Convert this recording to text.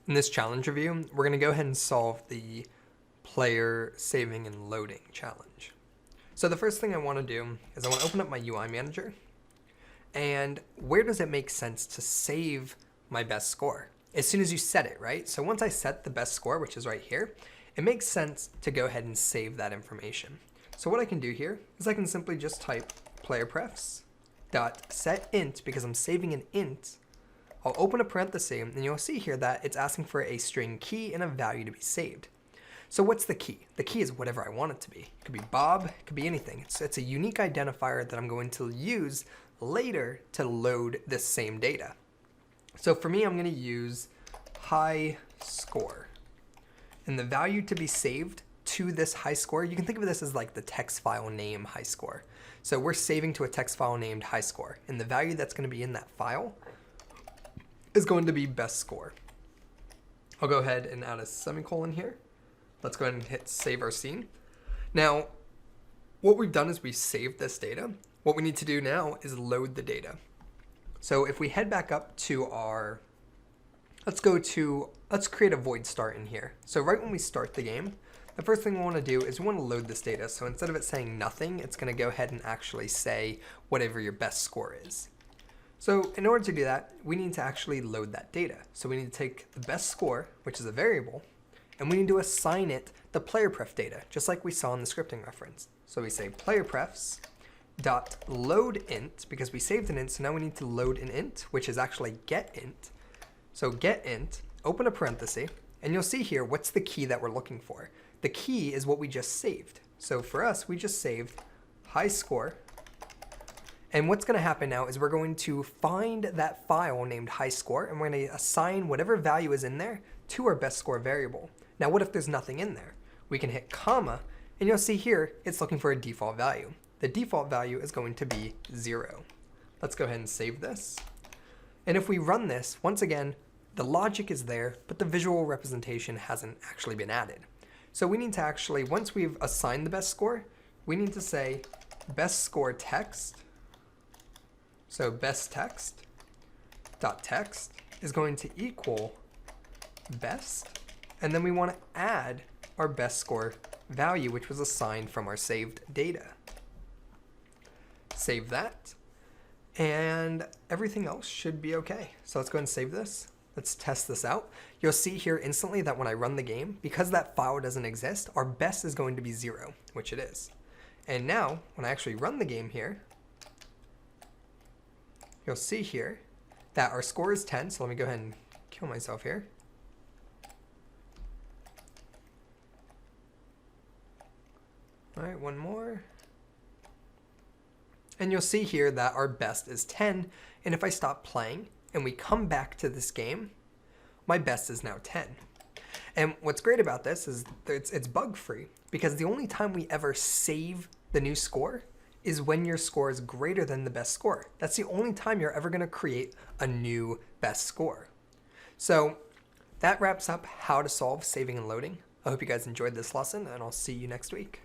In this challenge review, we're going to go ahead and solve the player saving and loading challenge. So the first thing I want to do is I want to open up my UI manager, and where does it make sense to save my best score? As soon as you set it, right? So once I set the best score, which is right here, it makes sense to go ahead and save that information. So what I can do here is I can simply just type playerprefs dot set int, because I'm saving an int. I'll open a parenthesis and you'll see here that it's asking for a string key and a value to be saved. So what's the key? The key is whatever I want it to be. It could be Bob, it could be anything. It's a unique identifier that I'm going to use later to load this same data. So for me, I'm going to use high score. And the value to be saved to this high score, you can think of this as like the text file name high score. So we're saving to a text file named high score, and the value that's going to be in that file is going to be best score. I'll go ahead and add a semicolon here. Let's go ahead and hit save our scene. Now, what we've done is we saved this data. What we need to do now is load the data. So if we head back up to our, let's create a void start in here. So right when we start the game, the first thing we want to do is we want to load this data. So instead of it saying nothing, it's going to go ahead and actually say whatever your best score is. So in order to do that, we need to actually load that data. So we need to take the best score, which is a variable, and we need to assign it the playerpref data, just like we saw in the scripting reference. So we say playerprefs dot load int, because we saved an int, so now we need to load an int, which is actually get int. So get int, open a parenthesis, and you'll see here what's the key that we're looking for. The key is what we just saved. So for us, we just saved high score. And what's going to happen now is we're going to find that file named high score, and we're going to assign whatever value is in there to our best score variable. Now, what if there's nothing in there? We can hit comma, and you'll see here it's looking for a default value. The default value is going to be 0. Let's go ahead and save this. And if we run this, once again, the logic is there, but the visual representation hasn't actually been added. So we need to actually, once we've assigned the best score, we need to say best score text. So best text dot text is going to equal best, and then we want to add our best score value, which was assigned from our saved data. Save that, and everything else should be okay. So let's go ahead and save this. Let's test this out. You'll see here instantly that when I run the game, because that file doesn't exist, our best is going to be 0, which it is. And now, when I actually run the game here, you'll see here that our score is 10. So let me go ahead and kill myself here. All right, one more. And you'll see here that our best is 10. And if I stop playing and we come back to this game, my best is now 10. And what's great about this is it's bug-free, because the only time we ever save the new score is when your score is greater than the best score. That's the only time you're ever going to create a new best score. So that wraps up how to solve saving and loading. I hope you guys enjoyed this lesson, and I'll see you next week.